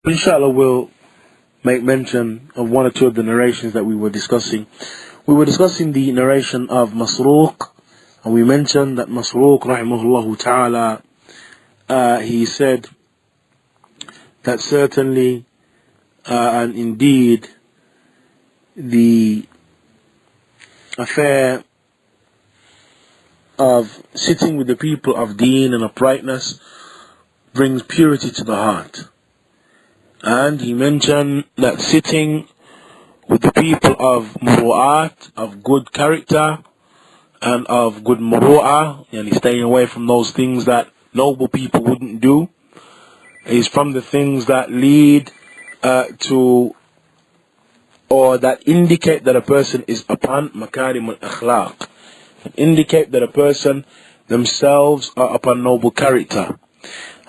Inshallah, we'll make mention of one or two of the narrations that we were discussing. We were discussing the narration of Masruq, and we mentioned that Masruq, rahimahullah ta'ala, he said that certainly and indeed the affair of sitting with the people of deen and uprightness brings purity to the heart. And he mentioned that sitting with the people of muru'at, of good character, and of good muru'ah, and staying away from those things that noble people wouldn't do, is from the things that lead to, or that indicate that a person is upon makarim al-akhlaq, indicate that a person themselves are upon noble character.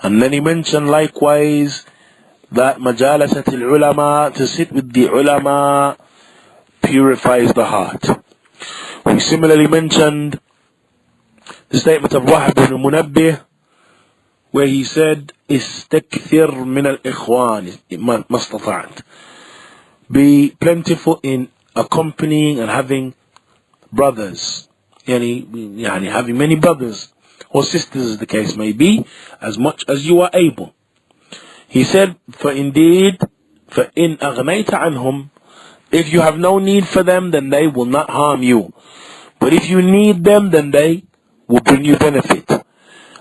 And then he mentioned likewise that majalasat al-ulama, to sit with the ulama, purifies the heart. We similarly mentioned the statement of Wahb ibn Munabbih, where he said, istakthir min al-ikhwan mastata'at. Be plentiful in accompanying and having brothers, yani having many brothers or sisters as the case may be, as much as you are able. He said, فَإِنْ أَغْنَيْتَ عَنْهُمْ, if you have no need for them, then they will not harm you. But if you need them, then they will bring you benefit.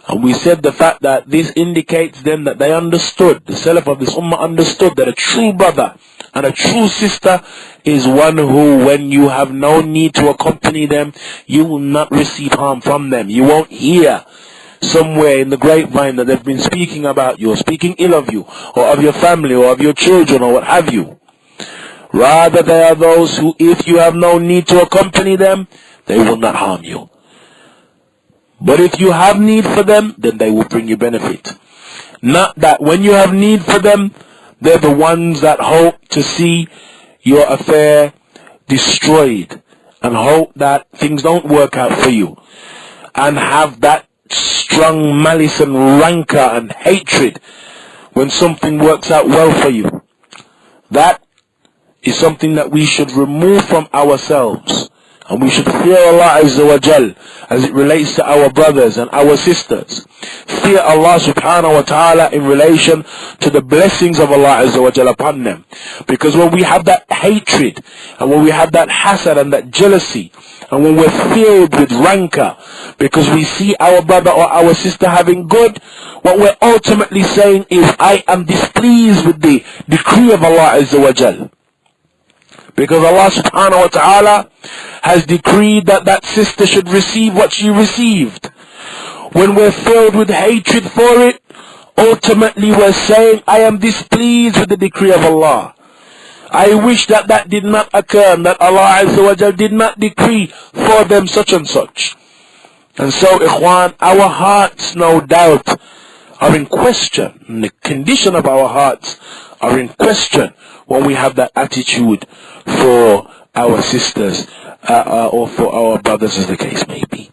And we said the fact that this indicates then that they understood, the Salaf of this Ummah understood that a true brother and a true sister is one who, when you have no need to accompany them, you will not receive harm from them. You won't hear somewhere in the grapevine that they've been speaking about you, or speaking ill of you, or of your family, or of your children, or what have you. Rather, they are those who, if you have no need to accompany them, they will not harm you. But if you have need for them, then they will bring you benefit. Not that when you have need for them, they're the ones that hope to see your affair destroyed, and hope that things don't work out for you, and have that strong malice and rancor and hatred when something works out well for you. That is something that we should remove from ourselves, and we should fear Allah Azza wa Jal as it relates to our brothers and our sisters. Fear Allah subhanahu wa ta'ala in relation to the blessings of Allah Azza wa Jal upon them. Because when we have that hatred, and when we have that hasad and that jealousy, and when we're filled with rancor because we see our brother or our sister having good, what we're ultimately saying is, I am displeased with the decree of Allah Azza wa Jal. Because Allah subhanahu wa ta'ala has decreed that that sister should receive what she received. When we're filled with hatred for it, ultimately we're saying, I am displeased with the decree of Allah. I wish that that did not occur, and that Allah Azza wa Jal did not decree for them such and such. And so, ikhwan, our hearts, no doubt, are in question. And the condition of our hearts are in question when we have that attitude for our sisters or for our brothers, as the case may be.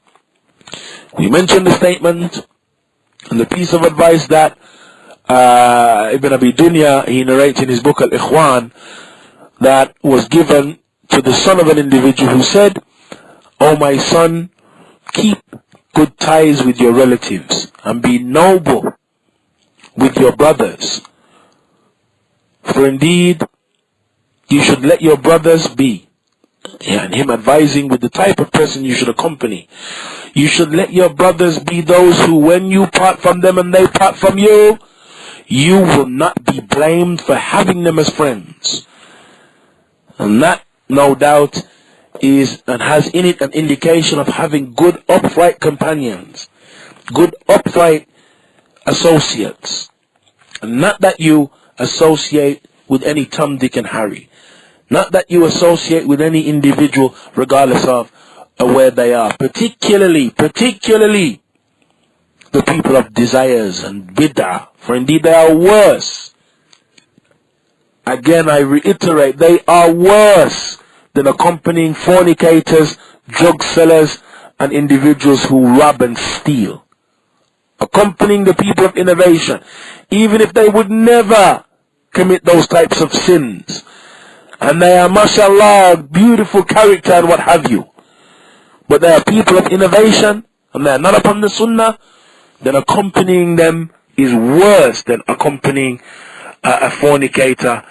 We mentioned the statement and the piece of advice that Ibn Abi Dunya, he narrates in his book Al-Ikhwan, that was given to the son of an individual who said, "O my son, keep good ties with your relatives and be noble with your brothers. For indeed, you should let your brothers be." And him advising with the type of person you should accompany. You should let your brothers be those who, when you part from them and they part from you, you will not be blamed for having them as friends. And that, no doubt, is and has in it an indication of having good upright companions, good upright associates. And not that you associate with any Tom, Dick and Harry. Not that you associate with any individual regardless of where they are. Particularly the people of desires and bid'ah. For indeed they are worse. Again, I reiterate, they are worse than accompanying fornicators, drug sellers, and individuals who rob and steal. Accompanying the people of innovation, even if they would never commit those types of sins, and they are, mashallah, beautiful character and what have you, but they are people of innovation, and they are not upon the sunnah, then accompanying them is worse than accompanying a fornicator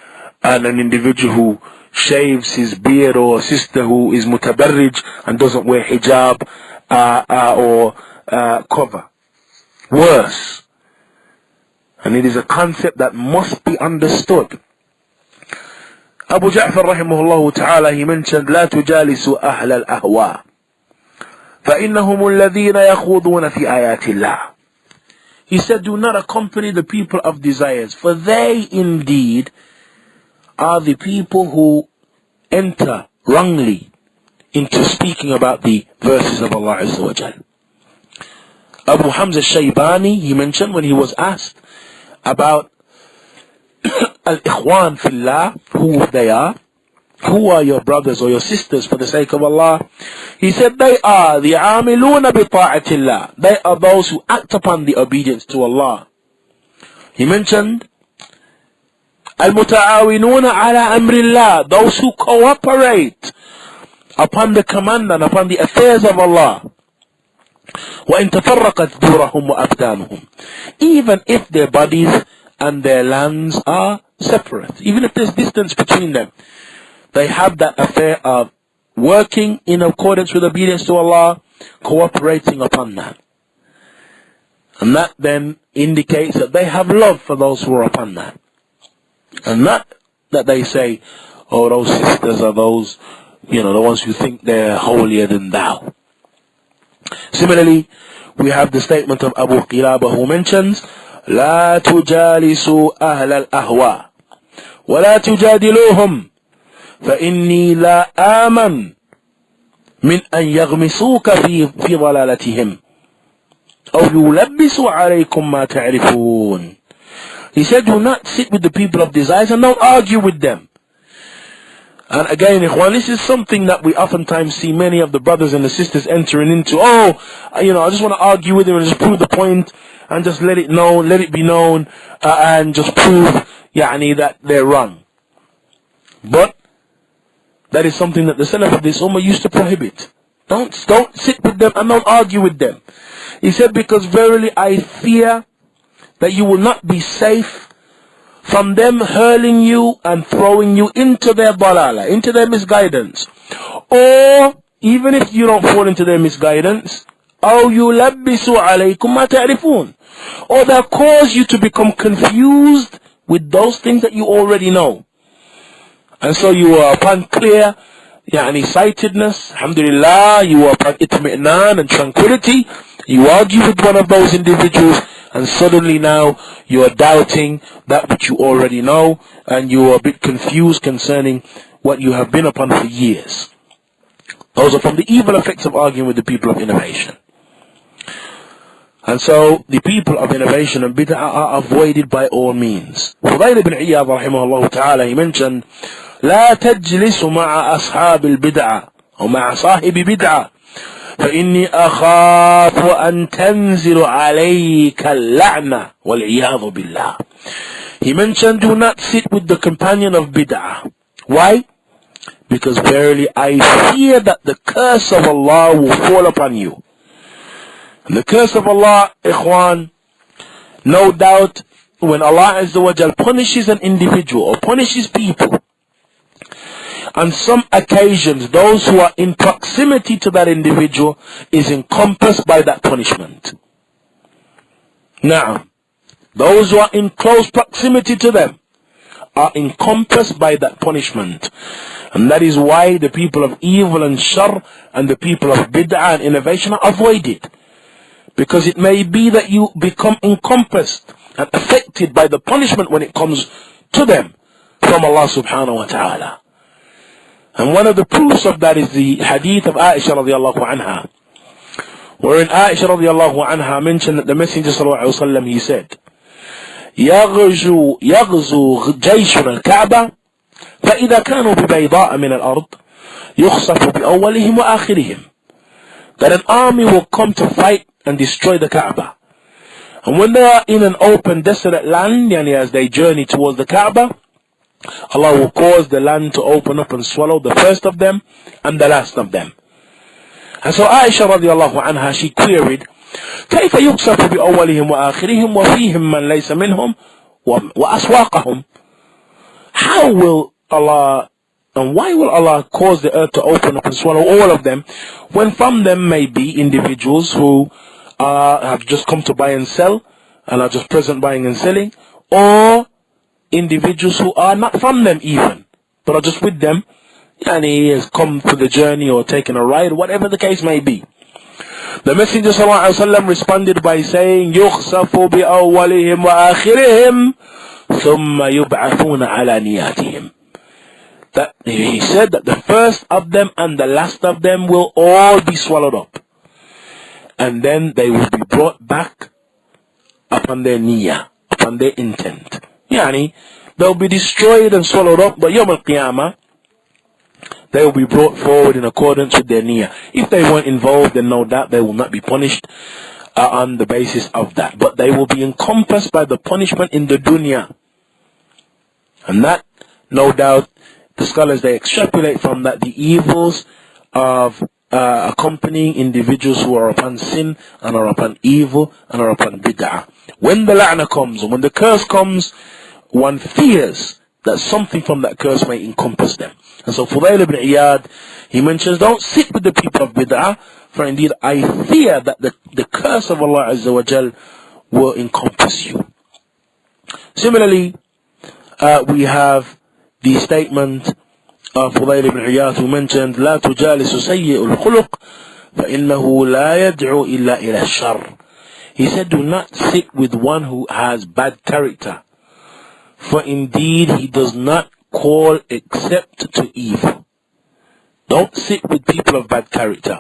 and an individual who shaves his beard, or a sister who is mutabarrij and doesn't wear hijab or cover. Worse. And it is a concept that must be understood. Abu Ja'far rahimahullah ta'ala, he mentioned, لا تجالسوا أهل الأهواء فإنهم الذين يخوضون في آيات الله. He said, do not accompany the people of desires, for they indeed are the people who enter wrongly into speaking about the verses of Allah Azza wa Jal. Abu Hamza al-Shaybani, he mentioned when he was asked about al-Ikhwan fillah, who they are, who are your brothers or your sisters for the sake of Allah, he said they are the amiluna bi ta'atillah, they are those who act upon the obedience to Allah. He mentioned al-muta'awinuna ala amrillah, those who cooperate upon the command and upon the affairs of Allah. وَإِن تَفَرَّقَتْ ذُورَهُمْ وَأَبْدَانُهُمْ, even if their bodies and their lands are separate, even if there's distance between them, they have that affair of working in accordance with obedience to Allah, cooperating upon that. And that then indicates that they have love for those who are upon that. And not that they say, oh, those sisters are those, the ones who think they're holier than thou. Similarly, we have the statement of Abu Qilaba, who mentions, لا تجالسوا أهل الأهواء ولا تجادلوهم فإني لا آمن من أن يغمسوك في ضلالتهم أو يلبسوا عليكم ما تعرفون. He said, do not sit with the people of desires and don't argue with them. And again, ikhwan, this is something that we oftentimes see many of the brothers and the sisters entering into. I just want to argue with them and just prove the point and just let it be known and just prove that they're wrong. But that is something that the Salaf of this Ummah used to prohibit. Don't sit with them and don't argue with them. He said, because verily I fear that you will not be safe from them hurling you and throwing you into their dalala, into their misguidance. Or, even if you don't fall into their misguidance, أَوْ يُلَبِّسُ عَلَيْكُمْ مَا تَعْرِفُونَ, or they'll cause you to become confused with those things that you already know. And so you are upon clear sightedness, alhamdulillah, you are upon itmi'nan and tranquility, you argue with one of those individuals, and suddenly now you are doubting that which you already know, and you are a bit confused concerning what you have been upon for years. Those are from the evil effects of arguing with the people of innovation. And so the people of innovation and bid'ah are avoided by all means. Fudayl ibn Iyad rahimahullah ta'ala, he mentioned, لا تجلس مع أصحاب البدعة أو مع صاحب بدعة فإني أخاف أن تنزل عليك اللعنة والعياذ بالله. He mentioned, do not sit with the companion of bid'ah. Why? Because verily I fear that the curse of Allah will fall upon you. And the curse of Allah, ikhwan, no doubt, when Allah Azza wa Jal punishes an individual or punishes people, on some occasions, those who are in proximity to that individual is encompassed by that punishment. Now, those who are in close proximity to them are encompassed by that punishment. And that is why the people of evil and shar and the people of bid'ah and innovation are avoided. Because it may be that you become encompassed and affected by the punishment when it comes to them from Allah subhanahu wa ta'ala. And one of the proofs of that is the hadith of Aisha radiallahu anha, wherein Aisha radiallahu anha mentioned that the Messenger sallallahu alayhi wa sallam, he said, يغزو جيشنا الكعبة فإذا كانوا ببيضاء من الأرض يخسف بأولهم وآخرهم. That an army will come to fight and destroy the Kaaba. And when they are in an open, desolate land, yani as they journey towards the Kaaba, Allah will cause the land to open up and swallow the first of them and the last of them. And so Aisha radiallahu anha, she queried, كيف يقصف بأولهم وآخرهم وفيهم من ليس منهم وأسواقهم? How will Allah, and why will Allah cause the earth to open up and swallow all of them, when from them may be individuals who have just come to buy and sell and are just present buying and selling, or individuals who are not from them even, but are just with them, and he has come for the journey or taken a ride, whatever the case may be. The Messenger ﷺ responded by saying, يُخْسَفُ بِأَوَّلِهِمْ وَآخِرِهِمْ ثُمَّ يُبْعَثُونَ عَلَى نِيَاتِهِمْ. That he said that the first of them and the last of them will all be swallowed up, and then they will be brought back upon their niyyah, upon their intent. Yani, they'll be destroyed and swallowed up, but Yawm al-Qiyamah, they will be brought forward in accordance with their niyyah. If they weren't involved, then no doubt they will not be punished on the basis of that. But they will be encompassed by the punishment in the dunya. And that, no doubt, the scholars, they extrapolate from that the evils of accompanying individuals who are upon sin and are upon evil and are upon bid'ah. When the la'na comes and when the curse comes, one fears that something from that curse may encompass them. And so Fudayl ibn Iyad, he mentions, don't sit with the people of bid'ah, for indeed I fear that the curse of Allah Azza wa Jal will encompass you. Similarly, we have the statement of Fudayl ibn Iyad, who mentioned, لا تجالس سيء الخلق فإنه لا يدعو إلا إلى الشر. He said, do not sit with one who has bad character, for indeed he does not call except to evil. Don't sit with people of bad character.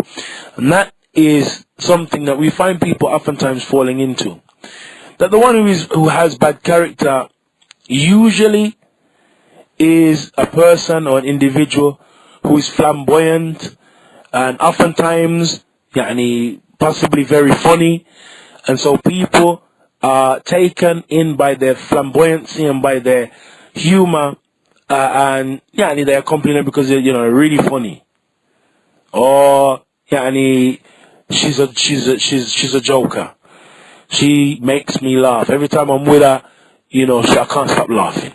And that is something that we find people oftentimes falling into. That the one who has bad character usually is a person or an individual who is flamboyant and oftentimes possibly very funny, and so people are taken in by their flamboyancy and by their humor, and they accompany them because they're really funny, or she's a joker. She makes me laugh every time I'm with her. I can't stop laughing.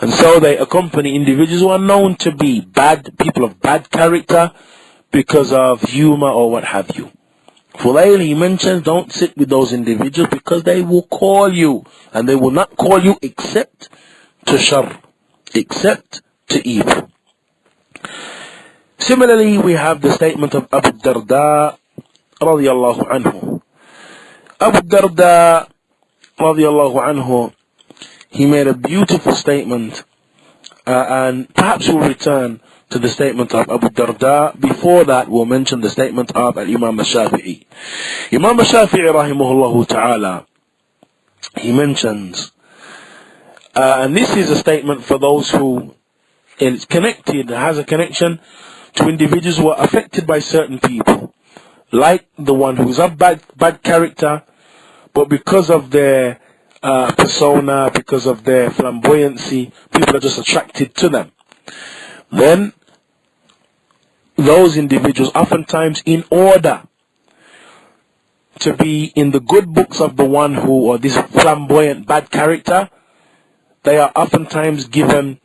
And so they accompany individuals who are known to be bad, people of bad character, because of humor or what have you. Fudayl, he mentions, don't sit with those individuals because they will call you, and they will not call you except to shar, except to evil. Similarly, we have the statement of Abu Darda radiyallahu anhu. Abu Darda radiyallahu anhu, he made a beautiful statement, and perhaps we'll return to the statement of Abu Darda. Before that, we'll mention the statement of Imam al-Shafi'i. Imam al-Shafi'i rahimahullah ta'ala, he mentions, and this is a statement for those who is connected, has a connection to individuals who are affected by certain people, like the one who is of bad character, but because of their persona, because of their flamboyancy, people are just attracted to them. Then those individuals, oftentimes, in order to be in the good books of the one who, or this flamboyant bad character, they are oftentimes given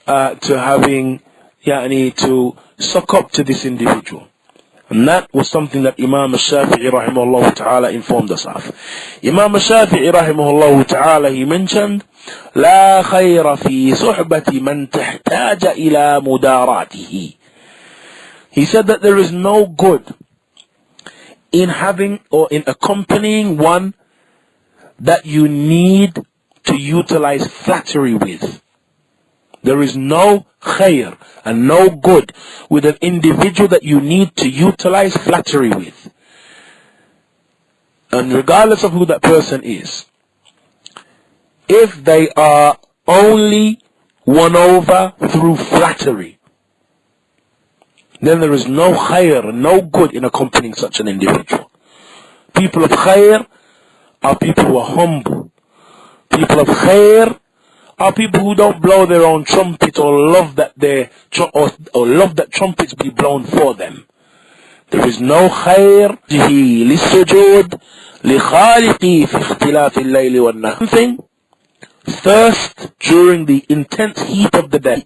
to having to suck up to this individual. And that was something that Imam al-Shafi'i rahimahullah ta'ala informed us of. Imam al-Shafi'i rahimahullah ta'ala, he mentioned, لا خير في صحبة من تحتاج إلى مداراته. He said that there is no good in having or in accompanying one that you need to utilize flattery with. There is no khair and no good with an individual that you need to utilize flattery with. And regardless of who that person is, if they are only won over through flattery, then there is no khair and no good in accompanying such an individual. People of khair are people who are humble. People of khair are people who don't blow their own trumpet or love that love that trumpets be blown for them. There is no khair للسجود لخالقي في اختلاف الليل والنهار. Thirst during the intense heat of the day.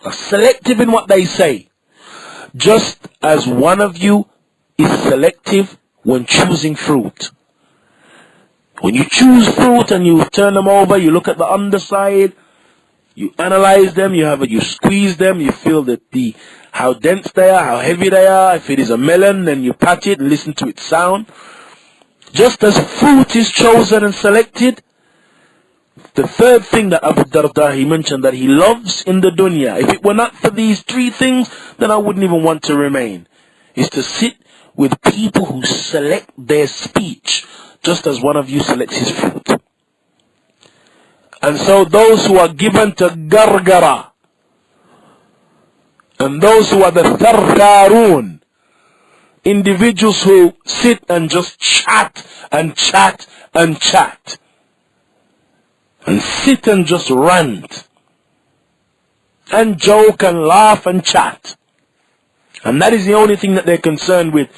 Are selective in what they say, just as one of you is selective when choosing fruit. When you choose fruit and you turn them over, you look at the underside, you analyze them, you squeeze them, you feel how dense they are, how heavy they are. If it is a melon, then you pat it and listen to its sound. Just as fruit is chosen and selected, the third thing that Abu Darda, he mentioned that he loves in the dunya, if it were not for these three things, then I wouldn't even want to remain, is to sit with people who select their speech, just as one of you selects his fruit. And so those who are given to gargara, and those who are the tharkarun, individuals who sit and just chat and chat and chat, and sit and just rant, and joke and laugh and chat. And that is the only thing that they're concerned with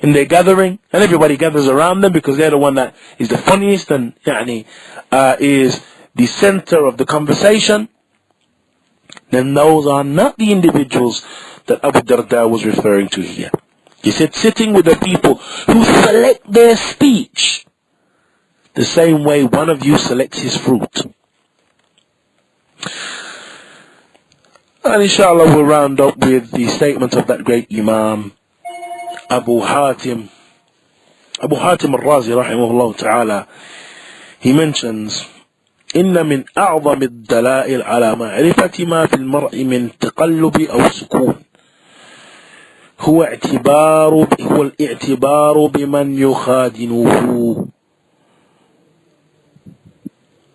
in their gathering. And everybody gathers around them because they're the one that is the funniest and is the center of the conversation. Then those are not the individuals that Abu Darda was referring to here. He said sitting with the people who select their speech the same way one of you selects his fruit. And inshallah we'll round up with the statement of that great Imam Abu Hatim al-Razi rahimahullah ta'ala. He mentions إن من أعظم الدلائل على معرفة ما في المرء من تقلب أو سكون هو الاعتبار بمن يخادنه.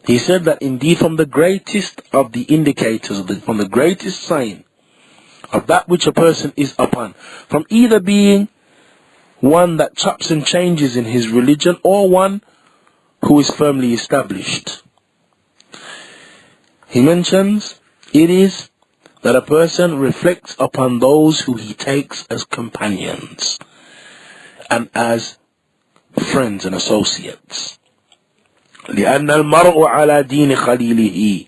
He said that indeed from the greatest of the indicators, from the greatest sign of that which a person is upon, from either being one that chops and changes in his religion or one who is firmly established. He mentions it is that a person reflects upon those who he takes as companions and as friends and associates. لأن المرء على دين خليله,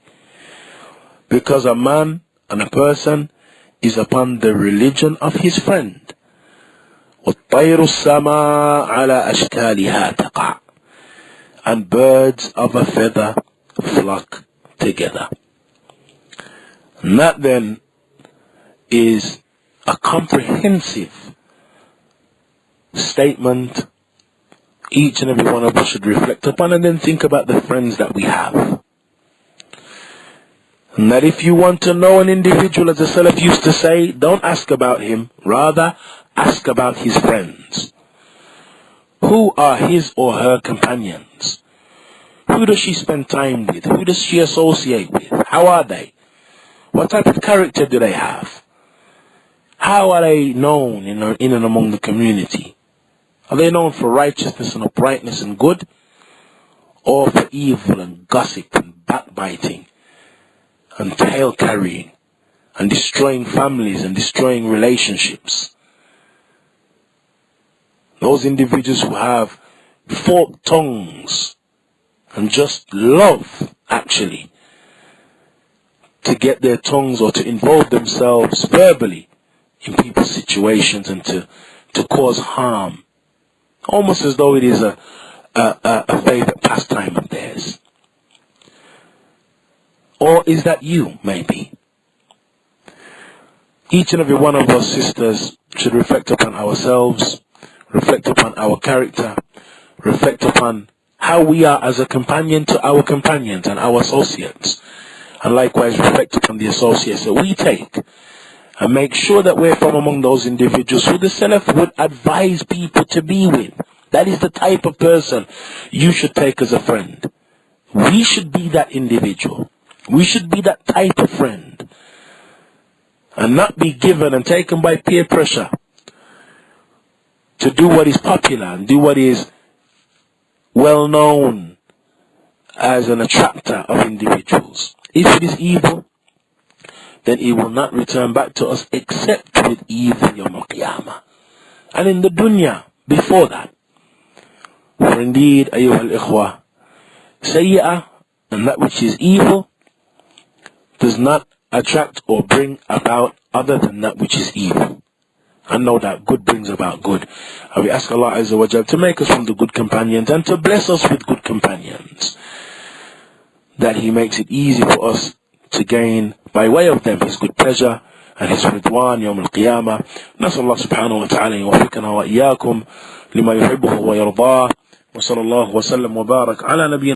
because a man and a person is upon the religion of his friend. والطير السماء على أشكالها تقع, and birds of a feather flock together. And that then is a comprehensive statement each and every one of us should reflect upon, and then think about the friends that we have. And that if you want to know an individual, as the Salaf used to say, don't ask about him, rather ask about his friends. Who are his or her companions? Who does she spend time with? Who does she associate with? How are they? What type of character do they have? How are they known in and among the community? Are they known for righteousness and uprightness and good, or for evil and gossip and backbiting and tail carrying and destroying families and destroying relationships? Those individuals who have forked tongues and just love, actually, to get their tongues or to involve themselves verbally in people's situations and to cause harm, almost as though it is a favorite pastime of theirs. Or is that you, maybe? Each and every one of us, sisters, should reflect upon ourselves, reflect upon our character, reflect upon how we are as a companion to our companions and our associates, and likewise reflect upon the associates that we take, and make sure that we're from among those individuals who the Salaf would advise people to be with. That is the type of person you should take as a friend. We should be that individual. We should be that type of friend, and not be given and taken by peer pressure to do what is popular and do what is well known as an attractor of individuals. If it is evil, then it will not return back to us except with evil Yawm al-Qiyamah. And in the dunya, before that. For indeed, ayyuha al-ikhwah, sayyi'ah, and that which is evil, does not attract or bring about other than that which is evil. And know that good brings about good. And we ask Allah Azza wa Jalla to make us from the good companions and to bless us with good companions. That He makes it easy for us to gain by way of them His good pleasure and His ridwan Yawm al-Qiyamah. نسأل الله سبحانه وتعالى يوفقنا وإياكم لما يحبه ويرضاه وصلى الله وسلم وبارك على نبينا